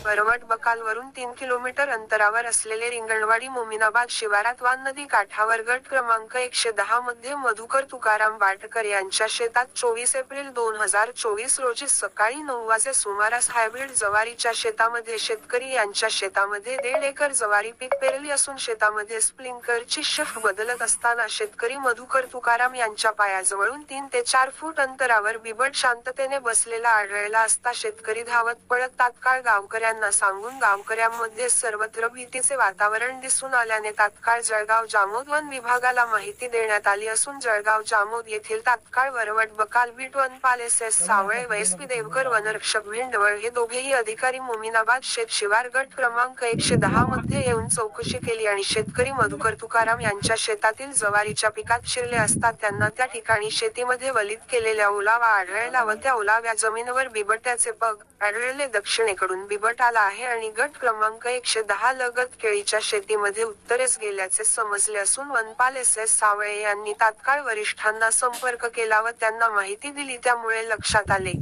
Warwat बकालवरून 3 kilometre अंतरावर असलेले रिंगणवाडी मोमिनाबाद शिवारात वान नदी काठावर गट क्रमांक 110 मध्ये मधुकर तुकाराम वाटकर यांच्या शेतात 24 एप्रिल 2024 रोजी सकाळी 9 वाजे सुमारास हायब्रिड जवारीच्या शेतामध्ये शेतकरी यांच्या शेतामध्ये 1.5 एकर जवारी पीक पेरली असून शेतामध्ये स्प्रिंकलरची शिफ्ट बदलत असताना शेतकरी मधुकर तुकाराम यांच्या पायाजवळून 3 ते 4 फूट अंतरावर बिबट शांततेने बसलेला आढळला असता शेतकरी धावत पळत तात्काळ गावकऱ्यांना सांगून गावकऱ्यांमध्ये सर्वत्र भीतीचे वातावरण दिसून आल्याने तात्काळ जळगाव जामोद वन विभागाला माहिती देण्यात आली असून जळगाव जामोद येथील तात्काळ वरवट बकाल बीट वनपाल SS सावळे व SP देवकर वनरक्षक भिंडवळ हे दोघेही अधिकारी मोमिनाबाद शेत शिवार गट क्रमांक 110 मध्ये येऊन चौकशी केली आणि शेतकरी मधुकर तुकाराम यांच्या शेतातील जवारीच्या पिकात शिरले असता त्यांना त्या ठिकाणी शेतीमध्ये वलित केलेल्या ओलावा आढळला व त्या ओलाव्या जमिनीवर बिबट्याचे पग आढळले. दक्षिणेकडून बिबट आला आहे आणि गट क्रमांक 110 लगत केळीच्या शेतीमध्ये उत्तरेस गेल्याचे समजले असून वनपाल SS सावळे यांनी तात्काळ वरिष्ठांना संपर्क केला व त्यांना माहिती दिली. त्यामुळे लक्षात आले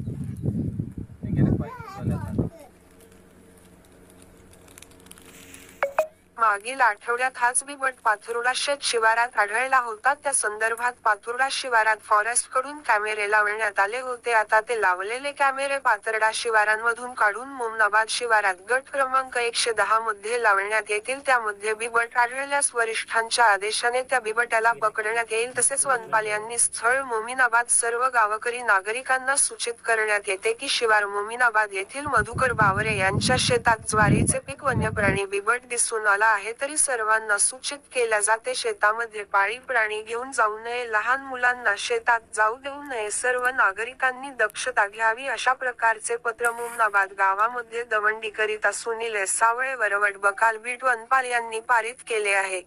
मागील आठवड्यात हाच बिबट पाथर्डा शेत शिवारात आढळला होता. त्या संदर्भात पाथर्डा शिवारात फॉरेस्ट कडून कॅमेरे लावण्यात आले होते. आता ते लावलेले कॅमेरे पाथर्डा शिवारांमधून काढून मोमिनाबाद शिवारात गट क्रमांक 110 मध्ये लावण्यात येतील. त्यामध्ये बिबट आढळल्यास वरिष्ठांच्या आदेशाने त्या बिबट्याला पकडण्यात येईल. तसेच वनपाल यांनी स्थळ मोमिनाबाद सर्व गावकरी नागरिकांना सूचित करण्यात येते की शिवार मोमिनाबाद येथील मधुकर बावरे यांच्या शेतात ज्वारीचे पीक वन्यप्राणी बिबट दिसून आला आहे तरी सर्वांना सूचित केल्या जाते शेतामध्ये पाळीव प्राणी घेऊन जाऊ नये, लहान मुलांना शेतात जाऊ देऊ नये, सर्व नागरिकांनी दक्षता घ्यावी अशा प्रकारचे पत्र मोमिनाबाद गावामध्ये दवंडी करीत सुनील S सावळे वरवट बकाल बीट वनपाल यांनी पारित केले आहे.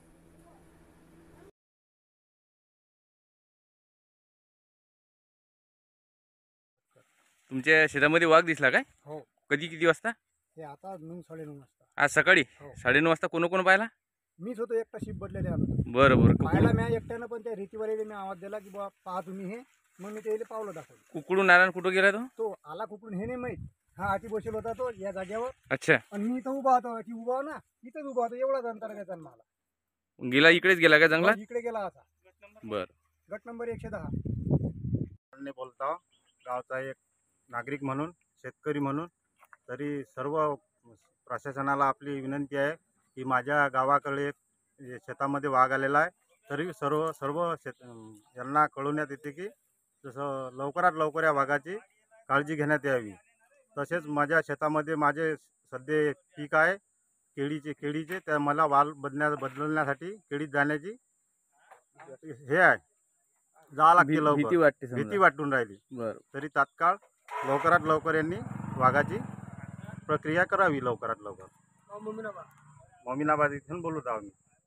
तुमच्या शेतामध्ये वाघ दिसला काय? हो. कधी किती वाजता? हे आता 9-9:30 वाजता. आज सकाळी? हो. 9:30 वाजता कोण कोण पाहिला? मीच होतो एकटा शिप बदलेले आलो. बरं बरं. पाहायला मी एकट्यानं पण त्या रीतीवाले मी आवाज दिला की बा पहा तुम्ही हे. मग मी त्याला पावलं दाखवलं. कुकडून नारायण कुठं गेला तो? तो आला कुठून हे नाही माहित. हा आधी बसेल होता तो या जागेवर. अच्छा. आणि मी इथं उभा होतो. ती उभा हो ना, इथंच उभा होतो. एवढाच अंतर घ्यायचा मला. गेला इकडेच गेला का जंगलात? इकडे गेला आता. बर. गट नंबर 110. बोलता गावचा एक नागरिक म्हणून, शेतकरी म्हणून, तरी सर्व प्रशासनाला आपली विनंती आहे की माझ्या गावाकडे एक शेतामध्ये वाघ आलेला आहे. तरी सर्व यांना कळवण्यात येते की जसं लवकरात लवकर या वाघाची काळजी घेण्यात यावी. तसेच माझ्या शेतामध्ये माझे सध्या पीक आहे केळीचे त्या मला वाल बदलण्यासाठी केळीत जाण्याची हे आहे, जावं लागते लवकर, भीती वाटून राहिली. तरी तात्काळ लवकरात लवकर यांनी वाघाची प्रक्रिया करावी लवकरात लवकर. मोमिनाबाद इथून बोलत आहोत मी.